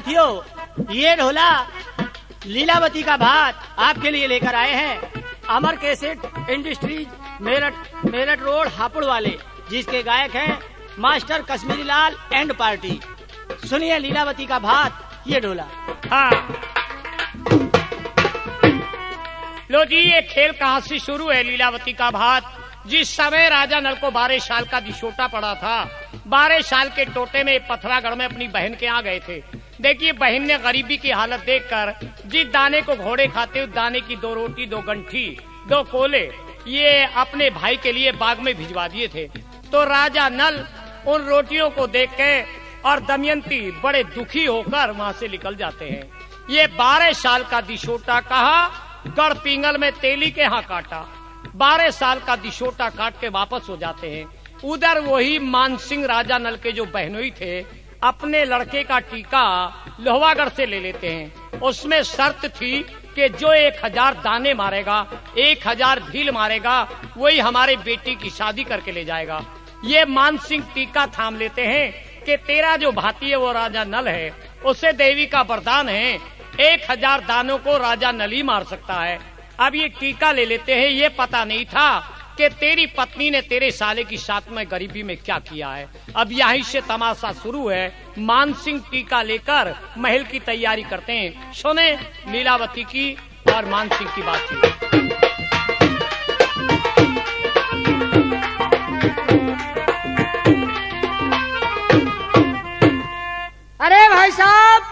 साथियों, ये ढोला लीलावती का भात आपके लिए लेकर आए हैं Amar cassette industries Meerut road Hapur वाले, जिसके गायक हैं master Kashmiri Lal and party. सुनिए लीलावती का भात, ये ढोला। हाँ, लो जी, ये खेल कहाँ से शुरू है? लीलावती का भात। जिस समय राजा नल को 12 साल का दिशोटा पड़ा था, 12 साल के टोटे में पथरागढ़ में अपनी बहन के यहाँ गए थे। देखिए, बहन ने गरीबी की हालत देखकर जिस दाने को घोड़े खाते, उस दाने की 2 रोटी, 2 गंठी, 2 कोले ये अपने भाई के लिए बाग में भिजवा दिए थे। तो राजा नल उन रोटियों को देख के और दमयंती बड़े दुखी होकर वहाँ से निकल जाते हैं। ये 12 साल का दिशोटा कहा, गढ़ पिंगल में तेली के यहाँ काटा। 12 साल का दिशोटा काट के वापस हो जाते हैं। उधर वही मानसिंह राजा नल के जो बहनोई थे, अपने लड़के का टीका लोहागढ़ से ले लेते हैं। उसमें शर्त थी कि जो 1000 दाने मारेगा, 1000 भील मारेगा, वही हमारे बेटी की शादी करके ले जाएगा। ये मानसिंह टीका थाम लेते हैं कि तेरा जो भाती है वो राजा नल है, उसे देवी का वरदान है, 1000 दानों को राजा नल ही मार सकता है। अब ये टीका ले लेते हैं। ये पता नहीं था कि तेरी पत्नी ने तेरे साले की साथ में गरीबी में क्या किया है। अब यहीं से तमाशा शुरू है। मानसिंह टीका लेकर महल की तैयारी करते हैं। सुने लीलावती की और मानसिंह की बातचीत। अरे भाई साहब,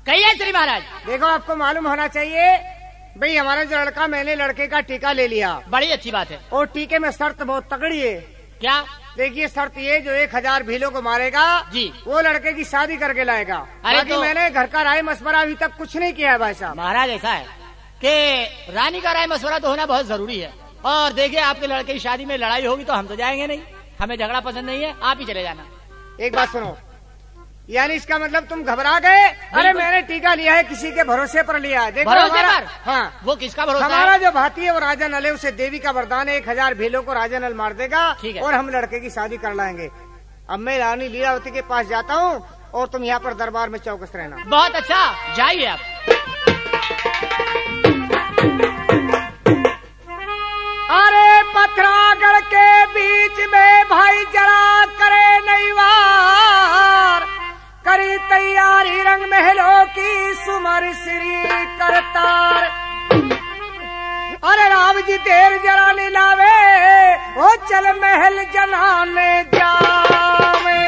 कहिए श्री महाराज। देखो, आपको मालूम होना चाहिए भाई, हमारा जो लड़का, मैंने लड़के का टीका ले लिया। बड़ी अच्छी बात है। और टीके में शर्त बहुत तगड़ी है। क्या? देखिए, शर्त ये, जो 1000 भीलों को मारेगा जी, वो लड़के की शादी करके लाएगा। अरे बाकी मैंने घर का राय मशवरा अभी तक कुछ नहीं किया है भाई साहब। महाराज, ऐसा है कि रानी का राय मशवरा तो होना बहुत जरूरी है। और देखिए, आपके लड़के की शादी में लड़ाई होगी तो हम तो जाएंगे नहीं, हमें झगड़ा पसंद नहीं है, आप ही चले जाना। एक बात सुनो, यानी इसका मतलब तुम घबरा गए? अरे मैंने टीका लिया है, किसी के भरोसे पर लिया है। देखो, भरोसे पर? हाँ। वो किसका भरोसा? हमारा जो भाती है वो राजा नल है, उसे देवी का वरदान है, 1000 भीलों को राजा नल मार देगा और हम लड़के की शादी कर लाएंगे। अब मैं रानी लीलावती के पास जाता हूँ और तुम यहाँ पर दरबार में चौकस रहना। बहुत अच्छा, जाइए आप। अरे पथरागढ़ के बीच में भाई जरा करे नहीं वार, करी तैयारी रंग महलों की सुमर श्री करतार। अरे राम जी देर जरा नहीं लावे, वो चल महल जनाने जावे।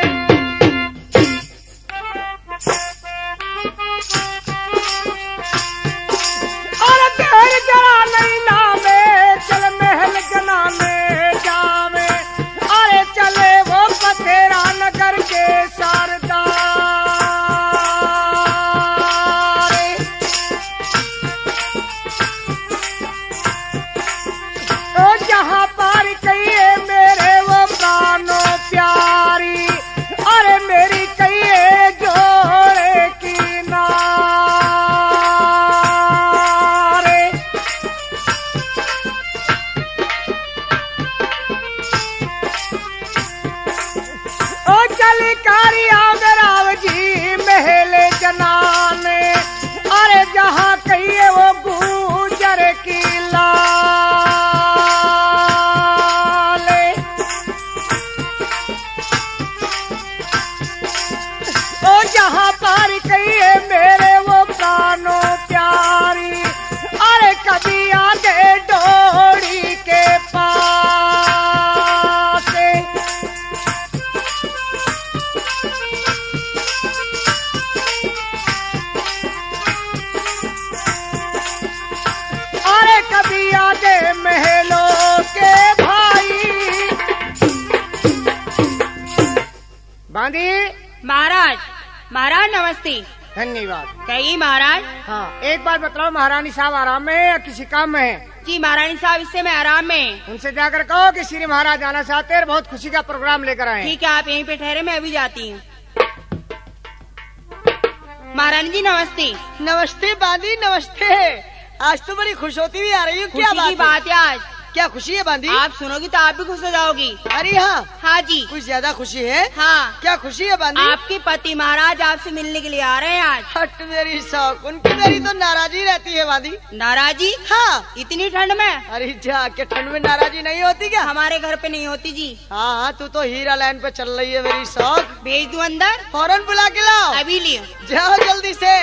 अरे देर जरा नहीं लावे, चल महल जनाने जावे। अरे चले वो पथेरा नगर के शारदा, जहाँ पार कहिए मेरे वो प्राणों प्यारी। अरे मेरी कहिए जोड़े की नारे। ओ चल कारिया राव जी महले जनाने। अरे जहाँ कहिए वो गुजर की ला। जहाँ पार कहिए मेरे वो प्राणों प्यारी। अरे कभी आगे डोरी के पास, अरे कभी आगे महलों के भाई। बांधी महाराज, महाराज नमस्ते। धन्यवाद। कहिए महाराज। हाँ, एक बात बताओ, महारानी साहब आराम में है या किसी काम में है? जी महारानी साहब इस समय आराम में। उनसे जाकर कहो कि श्री महाराज आना चाहते हैं, बहुत खुशी का प्रोग्राम लेकर आए। ठीक है, आप यहीं पे ठहरे, मैं अभी जाती हूँ। महारानी जी नमस्ते। नमस्ते बांदी, नमस्ते। आज तो बड़ी खुश होती हुई आ रही हूँ। क्या बात है आज? क्या खुशी है बांधी? आप सुनोगी तो आप भी खुश हो जाओगी। अरे हाँ, हाँ जी, कुछ ज्यादा खुशी है। हाँ। क्या खुशी है बांधी? आपके पति महाराज आपसे मिलने के लिए आ रहे हैं आज। हट मेरी शौक, उनकी मेरी तो नाराजी रहती है बांधी। नाराजी? हाँ। इतनी ठंड में? अरे जा के ठंड में नाराजी नहीं होती क्या? हमारे घर पे नहीं होती जी। हाँ हाँ, तू तो हीरा लाइन पे चल रही है मेरी शौक। भेज दूं अंदर? फौरन बुला के लाओ। अभी लियो। जाओ जल्दी से।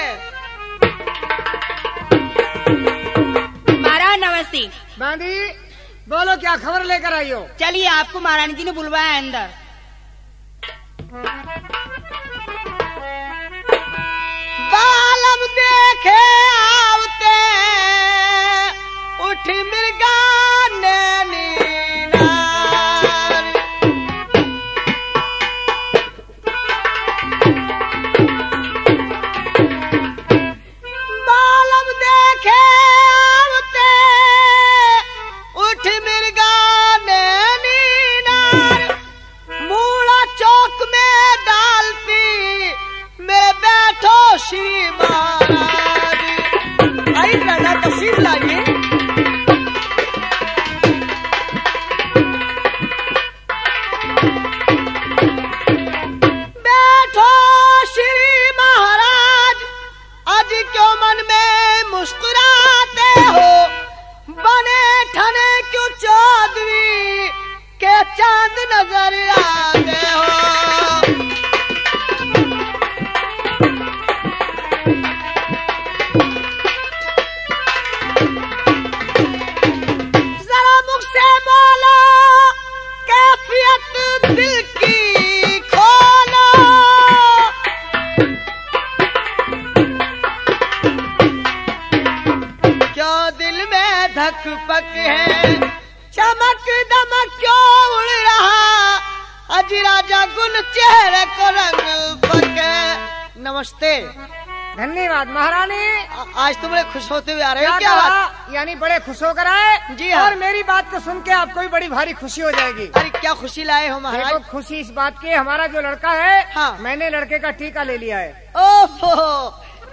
महाराज नमस्ते। बांधी बोलो, क्या खबर लेकर आई हो? चलिए, आपको महारानी जी ने बुलवाया है अंदर। बालम देखे आवते उठ मिर्गा नैनीनार। बालम देखे आवते उठ मिर्गा नैनीनार। मूड़ा चौक में डालती मैं बैठो श्री महाराज। आई राजा तशरीफ लाइए। बैठो श्री महाराज, आज क्यों मन में मुस्कुराते हो? बने ठने क्यों चौधरी के चांद नजर आते हो? जरा मुझसे बोलो, कैफियत दिल की खोलो। क्यों दिल में धक पक है, चमक दमक क्यों उड़ रहा? अज राजा गुल चेहरे को रंग पके। नमस्ते। धन्यवाद महारानी। आज तुम बड़े खुश होते हुए आ रहे हो, क्या कहा? बात? यानी बड़े खुश होकर आए? जी हाँ। और मेरी बात को सुन के आपको भी बड़ी भारी खुशी हो जाएगी। अरे क्या खुशी लाए हो महाराज? देखो, खुशी इस बात की, हमारा जो लड़का है, हाँ। मैंने लड़के का टीका ले लिया है। ओहो,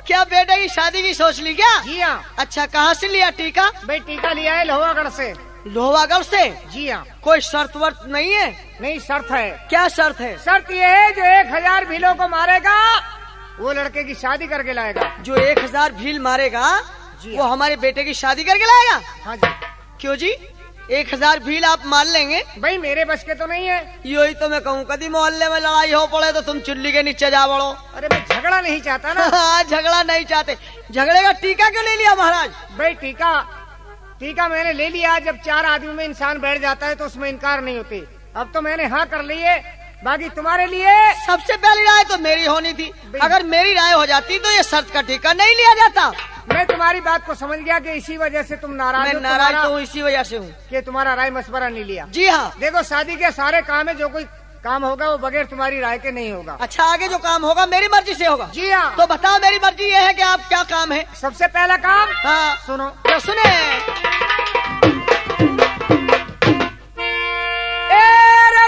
क्या बेटे की शादी की सोच ली क्या? जी हाँ। अच्छा, कहाँ से लिया टीका? भाई टीका लिया है लोहागढ़ से। लोहागढ़ से? जी हाँ। कोई शर्त वर्त नहीं है? नहीं, शर्त है। क्या शर्त है? शर्त ये है, जो 1000 भीलों को मारेगा वो लड़के की शादी करके लाएगा। जो 1000 भील मारेगा जी वो हमारे बेटे की शादी करके लाएगा? हाँ जी। क्यों जी, 1000 भील आप मान लेंगे? भाई मेरे बस के तो नहीं है। यही तो मैं कहूँ, कभी मोहल्ले में लड़ाई हो पड़े तो तुम चुल्ली के नीचे जा बढ़ो। अरे मैं झगड़ा नहीं चाहता ना। हाँ, झगड़ा नहीं चाहते। झगड़े का टीका क्यों ले लिया महाराज? भाई टीका मैंने ले लिया। जब 4 आदमी में इंसान बैठ जाता है तो उसमें इनकार नहीं होती। अब तो मैंने हाँ कर ली है। बाकी तुम्हारे लिए सबसे पहली राय तो मेरी होनी थी। अगर मेरी राय हो जाती तो ये शर्त का टीका नहीं लिया जाता। मैं तुम्हारी बात को समझ गया कि इसी वजह से तुम नाराज हो। मैं नाराज तो इसी वजह से हूँ कि तुम्हारा राय मशवरा नहीं लिया। जी हाँ। देखो, शादी के सारे काम है, जो कोई काम होगा वो बगैर तुम्हारी राय के नहीं होगा। अच्छा, आगे जो काम होगा मेरी मर्जी से होगा? जी हाँ। तो बताओ, मेरी मर्जी ये है कि आप क्या काम है? सबसे पहला काम, हाँ सुनो। तो सुने।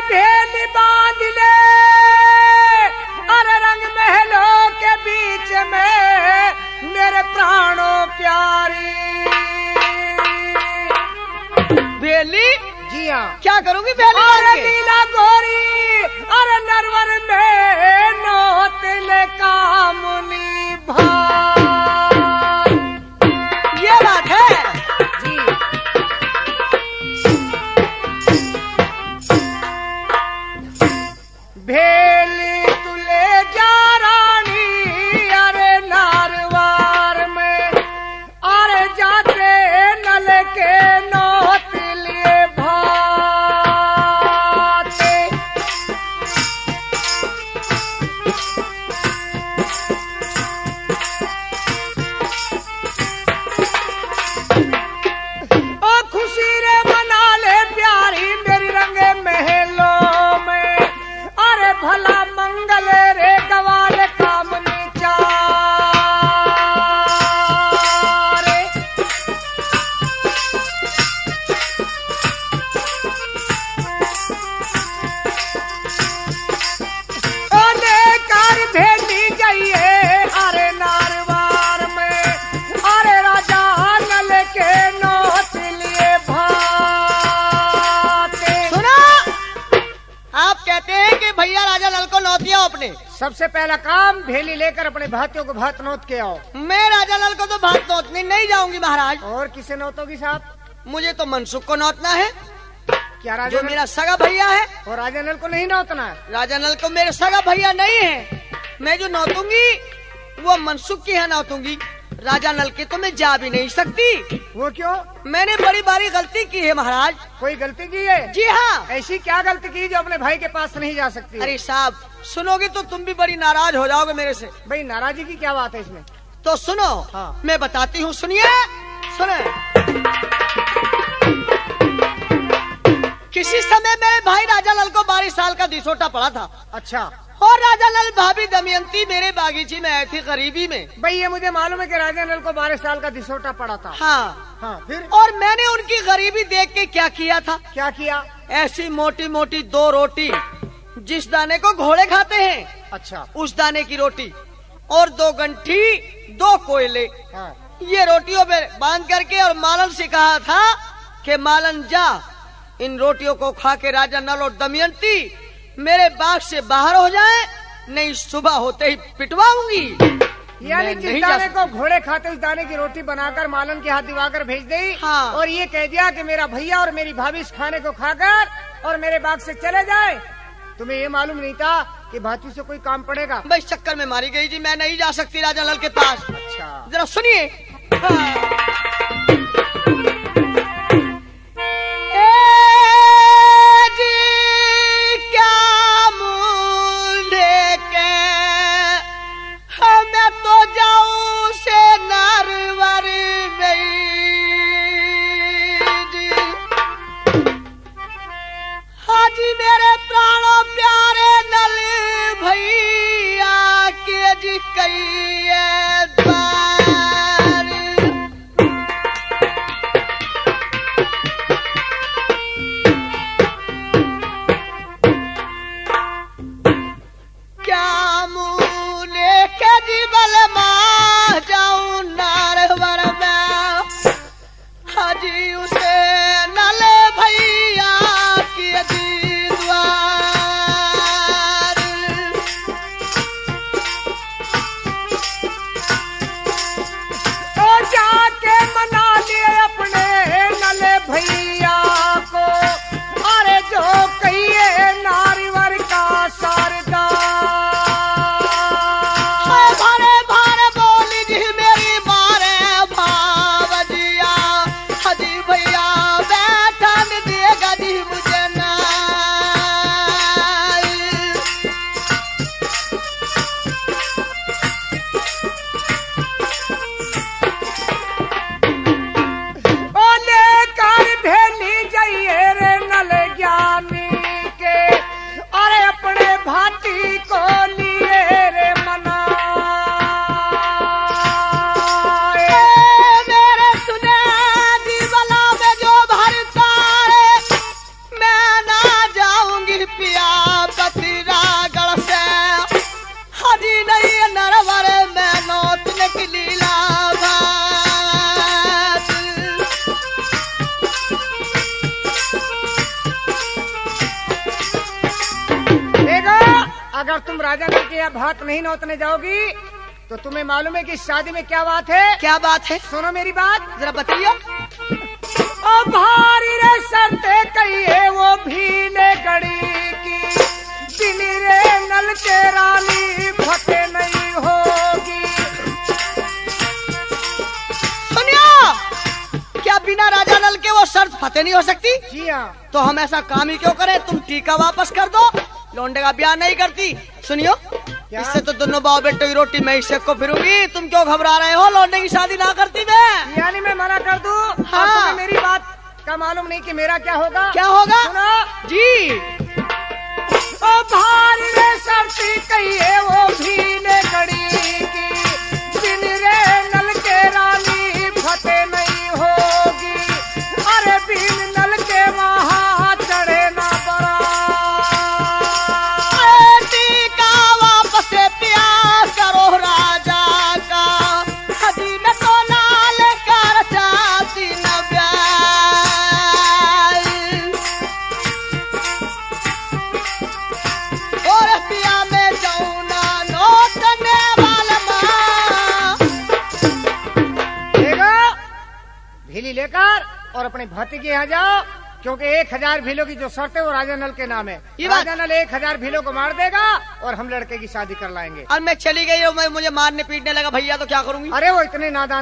भेली बांध ले, अरे रंग महलों के बीच में मेरे प्राणों प्यारी। बेली? जी हाँ। क्या करूंगी बेली? अरे नीला गोरी, अरे नरवर में नौतले कामुनी भाई। ये बात है जी। भेली तुले जा रानी, अरे नारवार में, अरे जाते नल के नौतले भाते। सबसे पहला काम भेली लेकर अपने भाइयों को भात नोत के आओ। मैं राजा नल को तो भात नोतने नहीं जाऊंगी महाराज। और किसे नोतोगी साहब? मुझे तो मनसुख को नोतना है। क्या राजा जो मेरा सगा भैया है? और राजा नल को नहीं नोतना है? राजा नल को मेरे सगा भैया नहीं है। मैं जो नोतूंगी वो मनसुख की है नोतूंगी। राजा नल के तो मैं जा भी नहीं सकती। वो क्यों? मैंने बड़ी बारी गलती की है महाराज। कोई गलती की है? जी हाँ। ऐसी क्या गलती की जो अपने भाई के पास नहीं जा सकती? अरे साहब सुनोगे तो तुम भी बड़ी नाराज हो जाओगे मेरे से। भाई नाराजगी की क्या बात है इसमें? तो सुनो। हाँ। मैं बताती हूँ, सुनिए सुने। किसी समय मेरे भाई राजा नल को 12 साल का दिसोटा पड़ा था। अच्छा। और राजा नल भाभी दमयंती मेरे बागीचे में आई थी गरीबी में। भाई ये मुझे मालूम है कि राजा नल को 12 साल का दिसोटा पड़ा था। हाँ हाँ फिर? और मैंने उनकी गरीबी देख के क्या किया था? क्या किया? ऐसी मोटी मोटी 2 रोटी, जिस दाने को घोड़े खाते हैं, अच्छा, उस दाने की रोटी, और 2 गंठी 2 कोयले, हाँ। ये रोटियों पे बांध करके और मालन से कहा था कि मालन जा इन रोटियों को खा के राजा नल और दमयंती मेरे बाग से बाहर हो जाए, नहीं सुबह होते ही पिटवाऊंगी। यानी जिस दाने को घोड़े खाते उस दाने की रोटी बनाकर मालन के हाथ दिवाकर भेज दी। हाँ। और ये कह दिया कि मेरा भैया और मेरी भाभी इस खाने को खाकर और मेरे बाग से चले जाए। तुम्हें ये मालूम नहीं था कि भाती से कोई काम पड़ेगा? बस चक्कर में मारी गई जी, मैं नहीं जा सकती राजा नल के पास। अच्छा। जरा सुनिए। अगर तुम राजा नल के यहाँ भात नहीं नोतने जाओगी तो तुम्हें मालूम है कि शादी में क्या बात है? क्या बात है? सुनो मेरी बात, जरा बताइए। ओ भारी रे शर्ते कहिए वो भीले गड़ी की, दिली रे नल के रानी फटे नहीं होगी। सुनियो, क्या बिना राजा नल के वो शर्त फतेह नहीं हो सकती? जी हाँ। तो हम ऐसा काम ही क्यों करें? तुम टीका वापस कर दो, लौंडे का ब्याह नहीं करती। सुनियो, इससे तो दोनों बाव बेटों की रोटी मैं इससे को फिरूंगी। तुम क्यों घबरा रहे हो? लौंडे की शादी ना करती मैं। यानी मैं मना कर दूं? हाँ। मेरी बात का मालूम नहीं कि मेरा क्या होगा? क्या होगा? सुनो जी। ओ भारी रे शर्ती कहिए वो भीले गड़ी की, दिन रे नल के रानी फतेह नहीं होगी। अरे बिन नल के वहाँ चढ़े ना बरा, टीका वापस पिया करो राजा का, हजी न तो लाल कर चाहती न ब्याह। और पिया में जाऊँ ना लड़की लेकर और अपने भाती के यहाँ जाओ, क्योंकि 1000 भीलों की जो शर्त है वो राजा नल के नाम है। राजा नल 1000 भीलों को मार देगा और हम लड़के की शादी कर लाएंगे। और मैं चली गई और मुझे मारने पीटने लगा भैया, तो क्या करूंगी? अरे वो इतने नादान